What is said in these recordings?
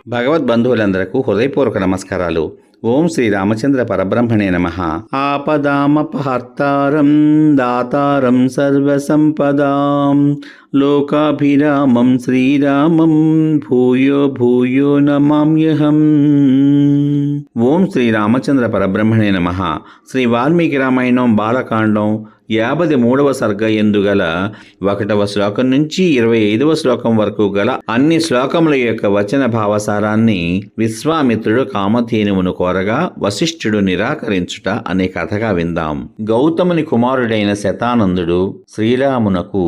భగవద్బంధువులందరకు హృదయపూర్వక నమస్కారాలు. ఓం శ్రీ రామచంద్ర పరబ్రహ్మణే నమః. ఆపదామపహర్తారం దాతారం సర్వసంపదాం లోకాభిరామం శ్రీరామం భూయో భూయో నమామ్యహం. ఓం శ్రీ రామచంద్ర పరబ్రహ్మణే నమః. శ్రీ వాల్మీకి రామాయణం బాలకాండం 53వ సర్గ యందు గల 1వ శ్లోకం నుంచి 25వ శ్లోకం వరకు గల అన్ని శ్లోకముల యొక్క వచన భావసారాన్ని విశ్వామిత్రుడు కామధేనువును కోరగా వశిష్ఠుడు నిరాకరించుట అనే కథగా విందాం. గౌతముని కుమారుడైన శతానందుడు శ్రీరామునకు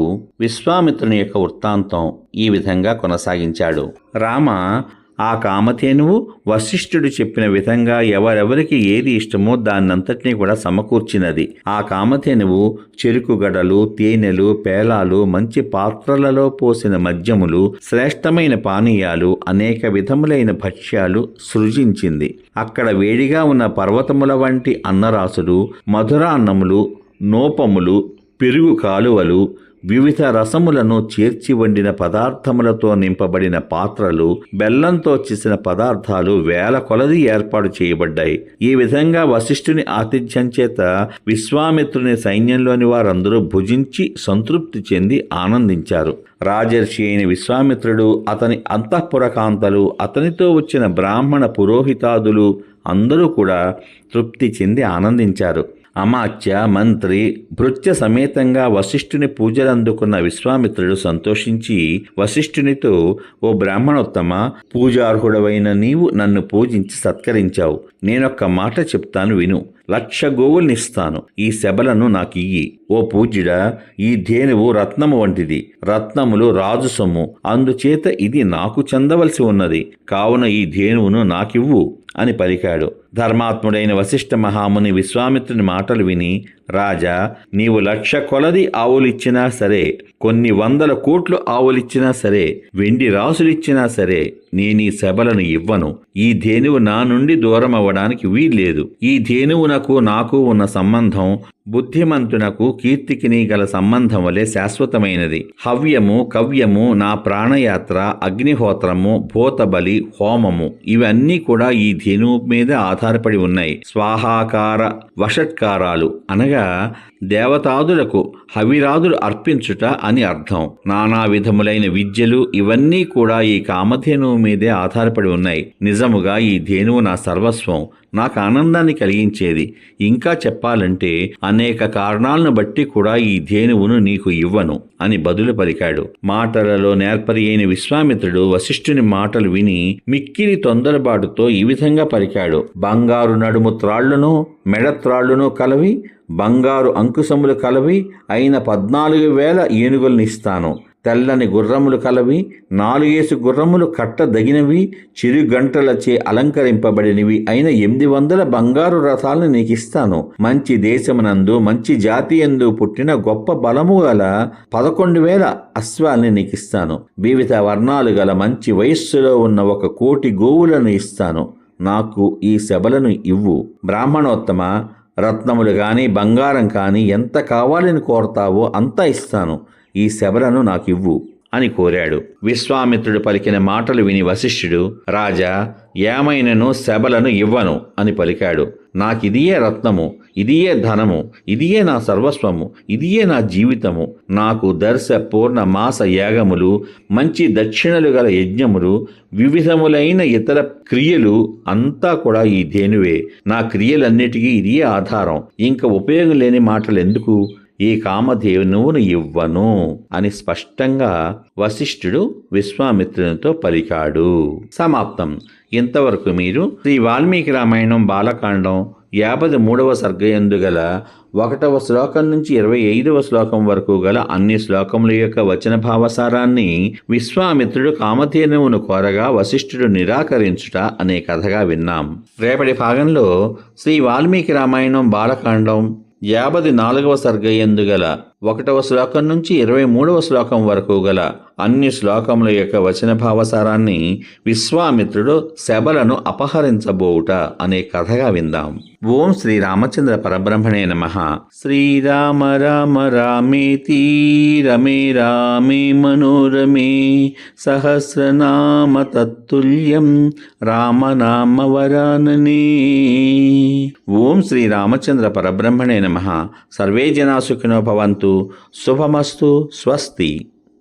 విశ్వామిత్రుని యొక్క వృత్తాంతం ఈ విధంగా కొనసాగించాడు. రామ, ఆ కామధేనువు వశిష్ఠుడు చెప్పిన విధంగా ఎవరెవరికి ఏది ఇష్టమో దాన్నంతటినీ కూడా సమకూర్చినది. ఆ కామధేనువు చెరుకు గడలు, తేనెలు, పేలాలు, మంచి పాత్రలలో పోసిన మద్యములు, శ్రేష్టమైన పానీయాలు, అనేక విధములైన భక్ష్యాలు సృజించింది. అక్కడ వేడిగా ఉన్న పర్వతముల వంటి అన్నరాసులు, మధురాన్నములు, నోపములు, పెరుగు కాలువలు, వివిధ రసములను చేర్చి వండిన పదార్థములతో నింపబడిన పాత్రలు, బెల్లంతో చేసిన పదార్థాలు వేల కొలది ఏర్పాటు చేయబడ్డాయి. ఈ విధంగా వశిష్ఠుని ఆతిథ్యం చేత విశ్వామిత్రుని సైన్యంలోని వారందరూ భుజించి సంతృప్తి చెంది ఆనందించారు. రాజర్షి అయిన విశ్వామిత్రుడు, అతని అంతఃపురకాంతలు, అతనితో వచ్చిన బ్రాహ్మణ పురోహితాదులు అందరూ కూడా తృప్తి చెంది ఆనందించారు. అమాత్య, మంత్రి, భృత్య సమేతంగా వశిష్ఠుని పూజలు అందుకున్న విశ్వామిత్రుడు సంతోషించి వశిష్ఠునితో, ఓ బ్రాహ్మణోత్తమ, పూజార్హుడవైన నీవు నన్ను పూజించి సత్కరించావు. నేనొక్క మాట చెప్తాను విను. 1,00,000 గోవుల్నిస్తాను. ఈ శబలను నాకియ్యి. ఓ పూజ్యుడా, ఈ ధేనువు రత్నము వంటిది. రత్నములు రాజు సొమ్ము, అందుచేత ఇది నాకు చెందవలసి ఉన్నది. కావున ఈ ధేనువును నాకివ్వు అని పలికాడు. ధర్మాత్ముడైన వశిష్ఠ మహాముని విశ్వామిత్రుని మాటలు విని, రాజా, నీవు 1,00,000 కొలది ఆవులిచ్చినా సరే, కొన్ని 100 కోట్లు ఆవులిచ్చినా సరే, వెండి రాసులిచ్చినా సరే, నేనీ శబలను ఇవ్వను. ఈ ధేనువు నా నుండి దూరం అవ్వడానికి వీల్లేదు. ఈ ధేనువునకు నాకు ఉన్న సంబంధం బుద్ధిమంతునకు కీర్తికిని గల సంబంధం వలె శాశ్వతమైనది. హవ్యము, కవ్యము, నా ప్రాణయాత్ర, అగ్నిహోత్రము, భూతబలి, హోమము ఇవన్నీ కూడా ఈ ధేనువు మీద ఆధారపడి ఉన్నాయి. స్వాహాకార వషట్కారాలు అనగా దేవతాదులకు హవిరాదులు అర్పించుట అని అర్థం. నానా విధములైన విద్యలు ఇవన్నీ కూడా ఈ కామధేనువు మీదే ఆధారపడి ఉన్నాయి. నిజముగా ఈ ధేనువు నా సర్వస్వం, నాకు ఆనందాన్ని కలిగించేది. ఇంకా చెప్పాలంటే అనేక కారణాలను బట్టి కూడా ఈ ధేనువును నీకు ఇవ్వను అని బదులు పలికాడు. మాటలలో నేర్పరి అయిన విశ్వామిత్రుడు వశిష్ఠుని మాటలు విని మిక్కిలి తొందరబాటుతో ఈ విధంగా పలికాడు. బంగారు నడుము త్రాళ్లును మెడత్రాళ్లును కలవి, బంగారు అంకుశములు కలవి అయిన 14,000 ఏనుగులనిస్తాను. తెల్లని గుర్రములు కలవి, 4 గుర్రములు కట్టదగినవి, చిరుగంటలచే అలంకరింపబడినవి అయిన 800 బంగారు రథాలను నీకిస్తాను. మంచి దేశమునందు మంచి జాతి యందు పుట్టిన గొప్ప బలము గల 11,000 అశ్వాల్ని నీకిస్తాను. వివిధ వర్ణాలు గల మంచి వయస్సులో ఉన్న 1,00,00,000 గోవులను ఇస్తాను. నాకు ఈ శబలను ఇవ్వు. బ్రాహ్మణోత్తమ, రత్నములు కానీ బంగారం కానీ ఎంత కావాలని కోరతావో అంతా ఇస్తాను. ఈ శబలను నాకివ్వు అని కోరాడు. విశ్వామిత్రుడు పలికిన మాటలు విని వశిష్ఠుడు, రాజా, ఏమైనను శబలను ఇవ్వను అని పలికాడు. నాకిదియే రత్నము, ఇదియే ధనము, ఇదియే నా సర్వస్వము, ఇదియే నా జీవితము. నాకు దర్శ పూర్ణ మాస యాగములు, మంచి దక్షిణలు గల యజ్ఞములు, వివిధములైన ఇతర క్రియలు అంతా కూడా ఈ ధేనువే. నా క్రియలన్నిటికీ ఇదియే ఆధారం. ఇంకా ఉపయోగం లేని మాటలు ఎందుకు? ఈ కామధేనువును ఇవ్వను అని స్పష్టంగా వశిష్ఠుడు విశ్వామిత్రునితో పలికాడు. సమాప్తం. ఇంతవరకు మీరు శ్రీ వాల్మీకి రామాయణం బాలకాండం 53వ సర్గ యందు గల 1వ శ్లోకం నుంచి 25వ శ్లోకం వరకు గల అన్ని శ్లోకముల యొక్క వచన భావసారాన్ని విశ్వామిత్రుడు కామధేనువును కోరగా వశిష్ఠుడు నిరాకరించుట అనే కథగా విన్నాం. రేపటి భాగంలో శ్రీ వాల్మీకి రామాయణం బాలకాండం 54వ సర్గ యందు గల 1వ శ్లోకం నుంచి 23వ శ్లోకం వరకు గల అన్ని శ్లోకముల యొక్క వచన భావసారాన్ని విశ్వామిత్రుడు శబలను అపహరించబోవుట అనే కథగా విందాం. ఓం శ్రీ రామచంద్ర పరబ్రహ్మణే నమః. శ్రీరామ రామ రామేతి రమే రామే మనోరమే సహస్రనామ తత్తుల్యం రామనామ వరాననే. ఓం శ్రీ రామచంద్ర పరబ్రహ్మణే నమః. సర్వే జనా సుఖినో భవంతు. శుభమస్తు. స్వస్తి.